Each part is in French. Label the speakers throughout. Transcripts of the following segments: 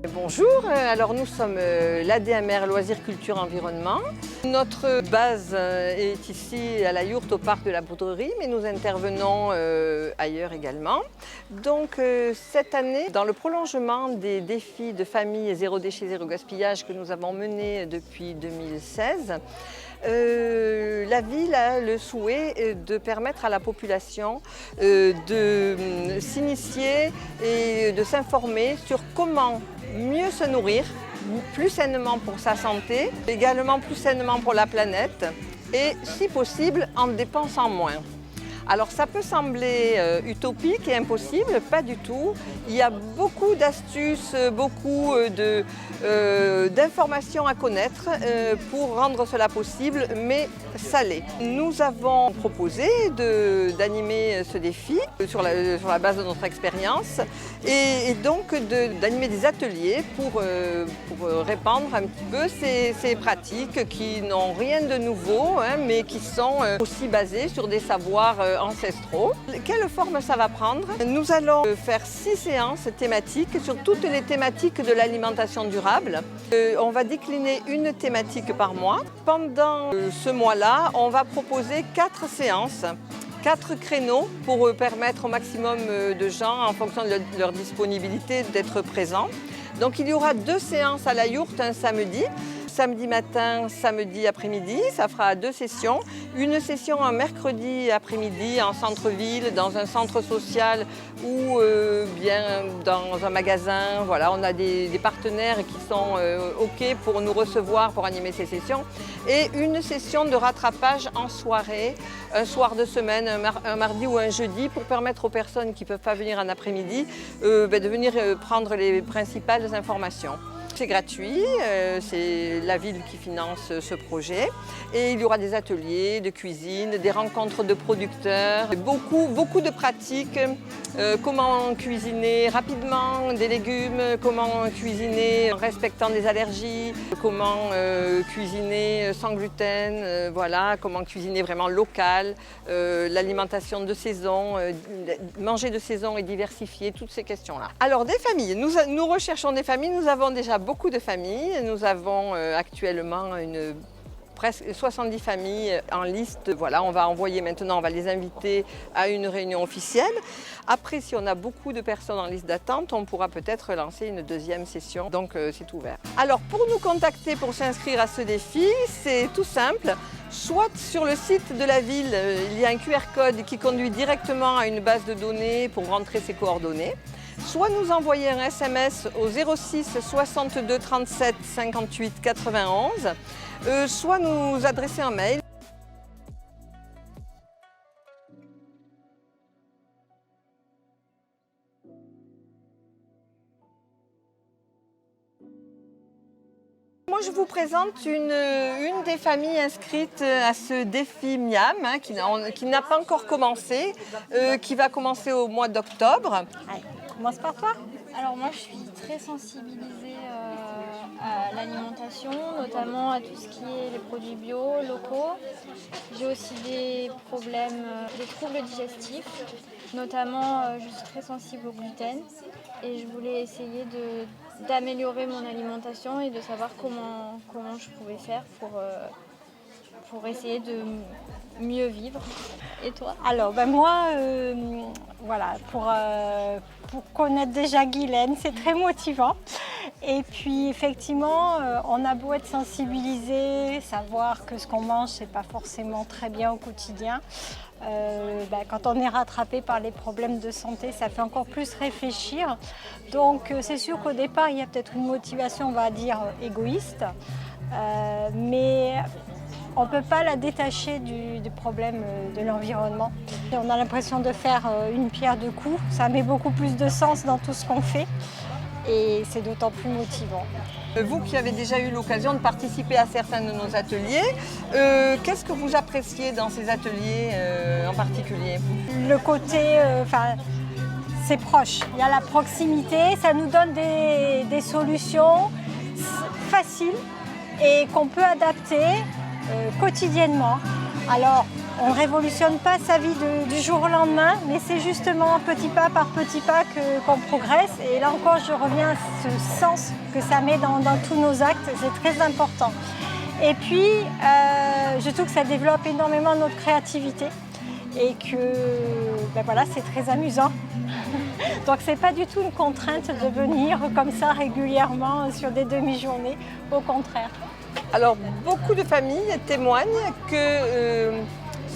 Speaker 1: Bonjour, alors nous sommes l'ADMR Loisirs Culture Environnement. Notre base est ici à la Yourte au parc de la Poudrerie, mais nous intervenons ailleurs également. Donc cette année, dans le prolongement des défis de famille zéro déchet, zéro gaspillage que nous avons menés depuis 2016, la ville a le souhait de permettre à la population de s'initier et de s'informer sur comment mieux se nourrir, plus sainement pour sa santé, également plus sainement pour la planète et, si possible, en dépensant moins. Alors ça peut sembler utopique et impossible, pas du tout. Il y a beaucoup d'astuces, beaucoup d'informations à connaître pour rendre cela possible, mais ça l'est. Nous avons proposé d'animer ce défi sur la base de notre expérience et donc d'animer des ateliers pour répandre un petit peu ces pratiques qui n'ont rien de nouveau, mais qui sont aussi basées sur des savoirs ancestraux. Quelle forme ça va prendre? Nous allons faire 6 séances thématiques sur toutes les thématiques de l'alimentation durable. On va décliner une thématique par mois. Pendant ce mois-là, on va proposer 4 séances, 4 créneaux pour permettre au maximum de gens, en fonction de leur disponibilité, d'être présents. Donc il y aura 2 séances à la Yourte un samedi. Samedi matin, samedi après-midi, ça fera 2 sessions. Une session un mercredi après-midi en centre-ville, dans un centre social ou bien dans un magasin. Voilà, on a des partenaires qui sont OK pour nous recevoir pour animer ces sessions. Et une session de rattrapage en soirée, un soir de semaine, un mardi ou un jeudi, pour permettre aux personnes qui ne peuvent pas venir en après-midi de venir prendre les principales informations. C'est gratuit, c'est la ville qui finance ce projet et il y aura des ateliers de cuisine, des rencontres de producteurs, beaucoup de pratiques, comment cuisiner rapidement des légumes, comment cuisiner en respectant des allergies, comment cuisiner sans gluten, voilà, comment cuisiner vraiment local, l'alimentation de saison, manger de saison et diversifier, toutes ces questions-là. Alors des familles, nous recherchons des familles, nous avons déjà beaucoup de familles. Nous avons actuellement presque 70 familles en liste. Voilà, on va envoyer maintenant, on va les inviter à une réunion officielle. Après, si on a beaucoup de personnes en liste d'attente, on pourra peut-être lancer une 2e session. Donc c'est ouvert. Alors pour nous contacter, pour s'inscrire à ce défi, c'est tout simple. Soit sur le site de la ville, il y a un QR code qui conduit directement à une base de données pour rentrer ses coordonnées. Soit nous envoyer un SMS au 06 62 37 58 91, soit nous adresser un mail. Moi, je vous présente une des familles inscrites à ce défi Miam, qui n'a pas encore commencé, qui va commencer au mois d'octobre.
Speaker 2: Commence par toi. Alors moi je suis très sensibilisée à l'alimentation, notamment à tout ce qui est les produits bio, locaux. J'ai aussi des problèmes, des troubles digestifs, notamment je suis très sensible au gluten et je voulais essayer d'améliorer mon alimentation et de savoir comment je pouvais faire pour essayer de mieux vivre. Et toi?
Speaker 3: Alors moi, voilà, pour connaître déjà Guylaine, c'est très motivant. Et puis effectivement, on a beau être sensibilisé, savoir que ce qu'on mange, c'est pas forcément très bien au quotidien. Quand on est rattrapé par les problèmes de santé, ça fait encore plus réfléchir. Donc c'est sûr qu'au départ, il y a peut-être une motivation, on va dire, égoïste. Mais on ne peut pas la détacher du problème de l'environnement. On a l'impression de faire une pierre deux coups. Ça met beaucoup plus de sens dans tout ce qu'on fait et c'est d'autant plus motivant.
Speaker 1: Vous qui avez déjà eu l'occasion de participer à certains de nos ateliers, qu'est-ce que vous appréciez dans ces ateliers en particulier?
Speaker 3: Le côté, c'est proche. Il y a la proximité, ça nous donne des solutions faciles et qu'on peut adapter quotidiennement. Alors, on ne révolutionne pas sa vie du jour au lendemain, mais c'est justement petit pas par petit pas qu'on progresse. Et là encore, je reviens à ce sens que ça met dans tous nos actes, c'est très important. Et puis, je trouve que ça développe énormément notre créativité et que ben voilà, c'est très amusant. Donc c'est pas du tout une contrainte de venir comme ça régulièrement sur des demi-journées, au contraire.
Speaker 1: Alors beaucoup de familles témoignent que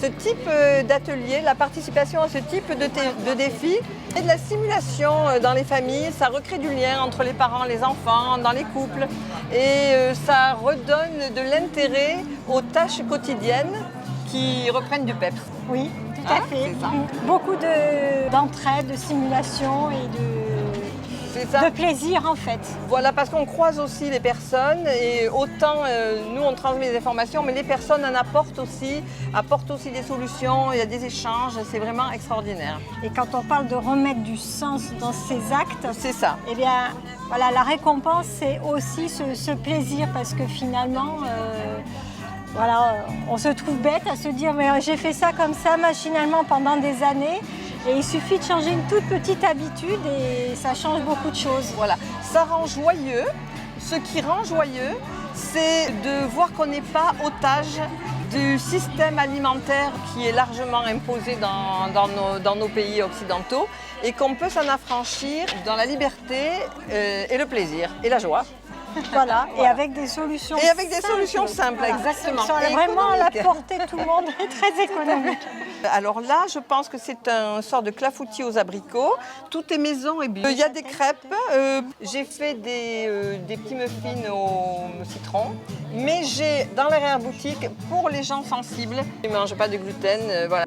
Speaker 1: ce type d'atelier, la participation à ce type de défi et de la simulation dans les familles, ça recrée du lien entre les parents, les enfants, dans les couples et ça redonne de l'intérêt aux tâches quotidiennes qui reprennent du peps.
Speaker 3: Oui, tout à fait. Beaucoup d'entraide, de simulation et de plaisir en fait.
Speaker 1: Voilà, parce qu'on croise aussi les personnes et autant nous on transmet des informations, mais les personnes en apportent aussi des solutions, il y a des échanges, c'est vraiment extraordinaire.
Speaker 3: Et quand on parle de remettre du sens dans ces actes,
Speaker 1: c'est ça.
Speaker 3: Eh bien, voilà, la récompense c'est aussi ce plaisir parce que finalement, voilà, on se trouve bête à se dire mais j'ai fait ça comme ça machinalement pendant des années. Et il suffit de changer une toute petite habitude et ça change beaucoup de choses.
Speaker 1: Voilà, ça rend joyeux. Ce qui rend joyeux, c'est de voir qu'on n'est pas otage du système alimentaire qui est largement imposé dans nos pays occidentaux et qu'on peut s'en affranchir dans la liberté et le plaisir et la joie.
Speaker 3: Voilà, et avec des solutions simples.
Speaker 1: Et avec des solutions simples, voilà. Exactement.
Speaker 3: Vraiment à la portée de tout le monde et très économique.
Speaker 1: Alors là, je pense que c'est un sort de clafoutis aux abricots. Tout est maison et bio. Il y a des crêpes. J'ai fait des petits muffins au citron. Mais j'ai dans l'arrière-boutique, pour les gens sensibles, qui ne mangent pas de gluten, voilà.